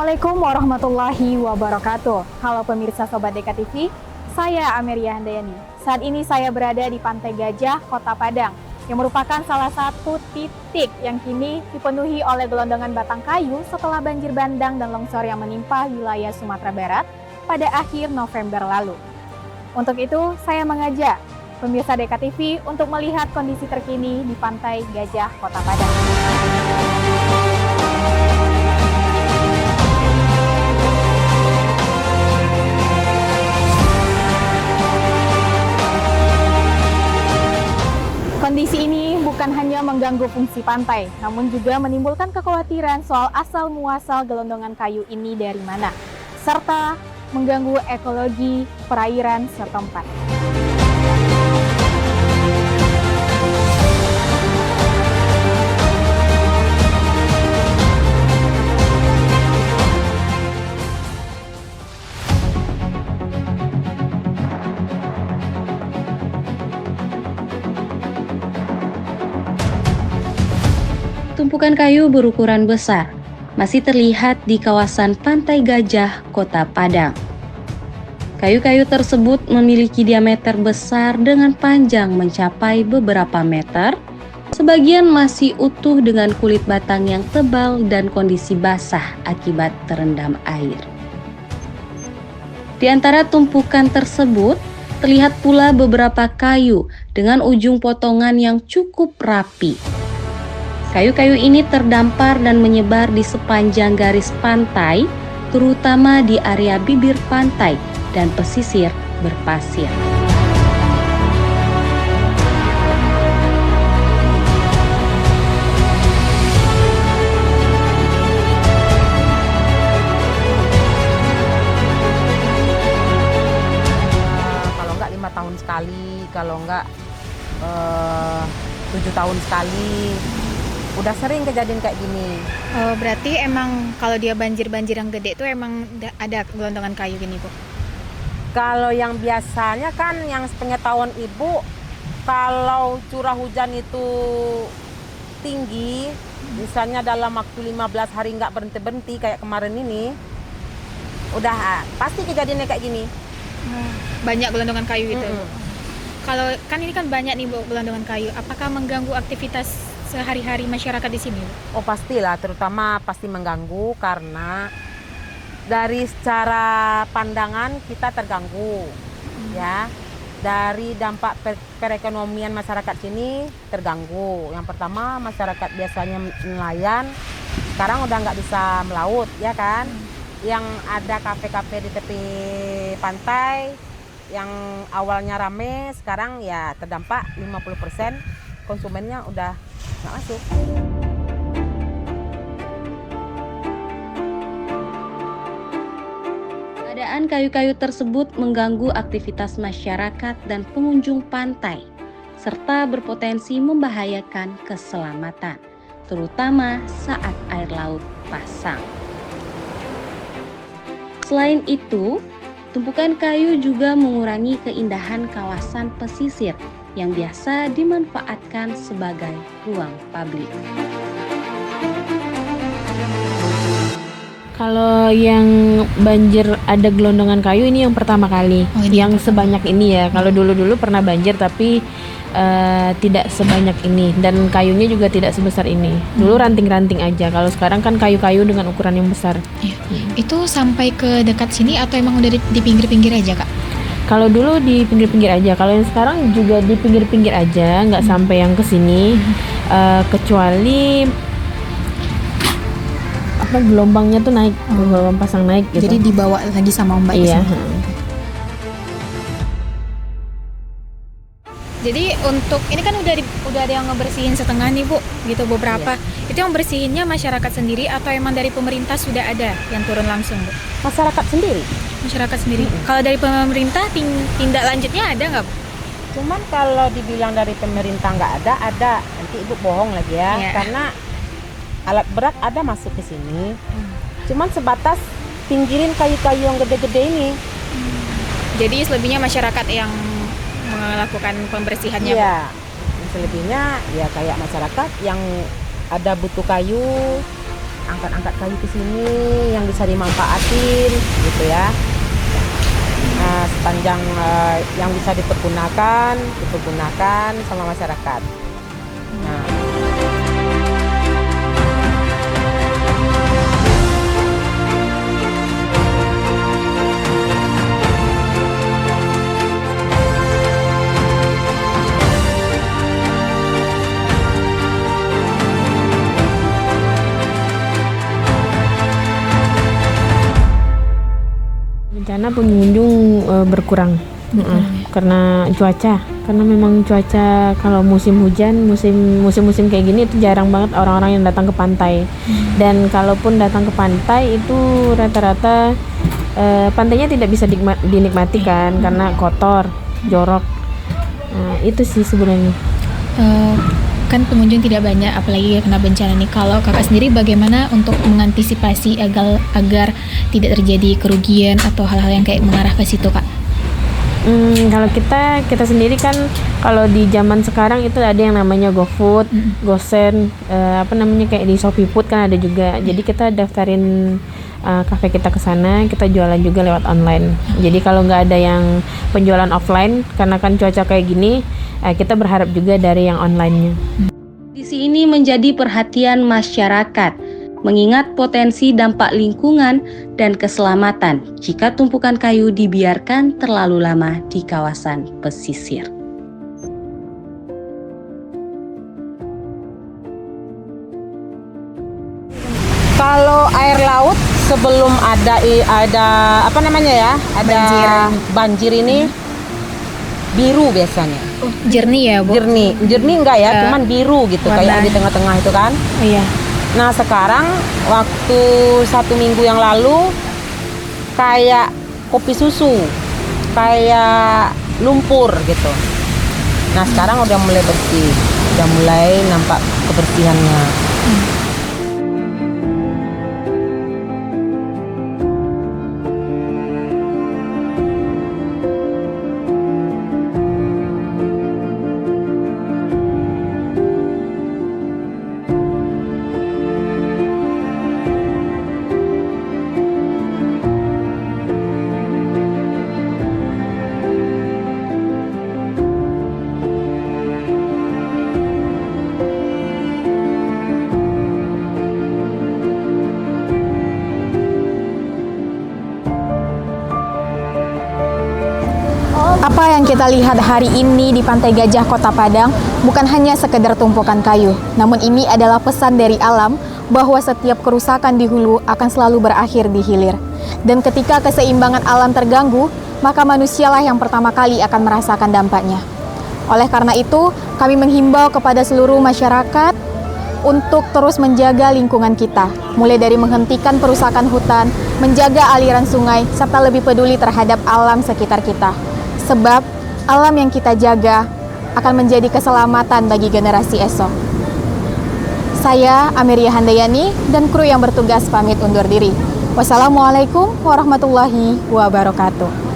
Assalamualaikum warahmatullahi wabarakatuh. Halo pemirsa Sobat Deka TV, saya Amelia Handayani. Saat ini saya berada di Pantai Gajah, Kota Padang, yang merupakan salah satu titik yang kini dipenuhi oleh gelondongan batang kayu setelah banjir bandang dan longsor yang menimpa wilayah Sumatera Barat pada akhir November lalu. Untuk itu, saya mengajak pemirsa Deka TV untuk melihat kondisi terkini di Pantai Gajah, Kota Padang. Kondisi ini bukan hanya mengganggu fungsi pantai, namun juga menimbulkan kekhawatiran soal asal-muasal gelondongan kayu ini dari mana, serta mengganggu ekologi perairan setempat. Tumpukan kayu berukuran besar masih terlihat di kawasan Pantai Gajah, Kota Padang. Kayu-kayu tersebut memiliki diameter besar dengan panjang mencapai beberapa meter. Sebagian masih utuh dengan kulit batang yang tebal dan kondisi basah akibat terendam air. Di antara tumpukan tersebut, terlihat pula beberapa kayu dengan ujung potongan yang cukup rapi. Kayu-kayu ini terdampar dan menyebar di sepanjang garis pantai, terutama di area bibir pantai dan pesisir berpasir. Kalau enggak 5 tahun sekali, kalau enggak 7 tahun sekali. Udah sering kejadian kayak gini. Oh, berarti emang kalau dia banjir-banjir yang gede itu emang ada gelondongan kayu gini, Bu? Kalau yang biasanya kan yang sepengetahuan Ibu, kalau curah hujan itu tinggi, misalnya dalam waktu 15 hari nggak berhenti-berhenti kayak kemarin ini, udah pasti kejadiannya kayak gini. Banyak gelondongan kayu itu. Kalau kan ini kan banyak nih, Bu, gelondongan kayu. Apakah mengganggu aktivitas sehari-hari masyarakat di sini? Oh pastilah, terutama pasti mengganggu karena dari secara pandangan kita terganggu, ya. Dari dampak perekonomian masyarakat sini terganggu. Yang pertama, masyarakat biasanya nelayan, sekarang udah nggak bisa melaut, ya kan? Yang ada kafe-kafe di tepi pantai, yang awalnya rame, sekarang ya terdampak 50%, konsumennya udah nggak masuk. Keadaan kayu-kayu tersebut mengganggu aktivitas masyarakat dan pengunjung pantai, serta berpotensi membahayakan keselamatan, terutama saat air laut pasang. Selain itu, tumpukan kayu juga mengurangi keindahan kawasan pesisir yang biasa dimanfaatkan sebagai ruang publik. Kalau yang banjir ada gelondongan kayu ini yang pertama kali, yang sebanyak ini ya. Kalau dulu-dulu pernah banjir tapi tidak sebanyak ini, dan kayunya juga tidak sebesar ini. Dulu ranting-ranting aja. Kalau sekarang kan kayu-kayu dengan ukuran yang besar. Itu sampai ke dekat sini atau emang udah di pinggir-pinggir aja, Kak? Kalau dulu di pinggir-pinggir aja, kalau yang sekarang juga di pinggir-pinggir aja, nggak sampai yang ke sini, kecuali apa gelombangnya tuh naik, gelombang pasang naik gitu. Jadi dibawa lagi sama Mbak ke Iya. sini. Jadi untuk ini kan udah ada yang ngebersihin setengah nih, Bu, gitu beberapa. Iya. Itu yang bersihinnya masyarakat sendiri atau emang dari pemerintah sudah ada yang turun langsung, Bu? Masyarakat sendiri. Masyarakat sendiri. Kalau dari pemerintah tindak lanjutnya ada nggak, Bu? Cuman kalau dibilang dari pemerintah nggak ada. Nanti Ibu bohong lagi ya. Iya. Karena alat berat ada masuk ke sini. Cuman sebatas pinggirin kayu-kayu yang gede-gede ini. Jadi selebihnya masyarakat yang melakukan pembersihannya, Bu? Iya. Selebihnya ya kayak masyarakat yang ada butuh kayu, angkat-angkat kayu ke sini yang bisa dimanfaatin gitu ya. Sepanjang yang bisa dipergunakan sama masyarakat. Nah, rencana pengunjung berkurang karena cuaca, karena memang cuaca kalau musim hujan, musim kayak gini itu jarang banget orang-orang yang datang ke pantai. Dan kalaupun datang ke pantai itu rata-rata pantainya tidak bisa dinikmati kan, karena kotor, jorok. Nah, itu sih sebenarnya. Kan pengunjung tidak banyak, apalagi kena bencana nih. Kalau kakak sendiri bagaimana untuk mengantisipasi agar tidak terjadi kerugian atau hal-hal yang kayak mengarah ke situ, Kak? Kalau kita sendiri kan, kalau di zaman sekarang itu ada yang namanya GoFood, GoSend, kayak di ShopeeFood kan ada juga. Jadi kita daftarin kafe kita ke sana, kita jualan juga lewat online. Jadi kalau nggak ada yang penjualan offline, karena kan cuaca kayak gini, kita berharap juga dari yang online-nya. Kondisi ini menjadi perhatian masyarakat, mengingat potensi dampak lingkungan dan keselamatan jika tumpukan kayu dibiarkan terlalu lama di kawasan pesisir. kalau air laut sebelum ada banjir ini biru biasanya. Jernih ya, Bu? Jernih enggak ya, cuman biru gitu, kayak di tengah-tengah itu kan. Iya. Nah sekarang waktu 1 minggu yang lalu kayak kopi susu, kayak lumpur gitu. Nah sekarang udah mulai bersih, udah mulai nampak kebersihannya. Apa yang kita lihat hari ini di Pantai Gajah, Kota Padang bukan hanya sekedar tumpukan kayu, namun ini adalah pesan dari alam bahwa setiap kerusakan di hulu akan selalu berakhir di hilir. Dan ketika keseimbangan alam terganggu, maka manusialah yang pertama kali akan merasakan dampaknya. Oleh karena itu, kami menghimbau kepada seluruh masyarakat untuk terus menjaga lingkungan kita, mulai dari menghentikan perusakan hutan, menjaga aliran sungai, serta lebih peduli terhadap alam sekitar kita. Sebab alam yang kita jaga akan menjadi keselamatan bagi generasi esok. Saya Ameria Handayani dan kru yang bertugas pamit undur diri. Wassalamualaikum warahmatullahi wabarakatuh.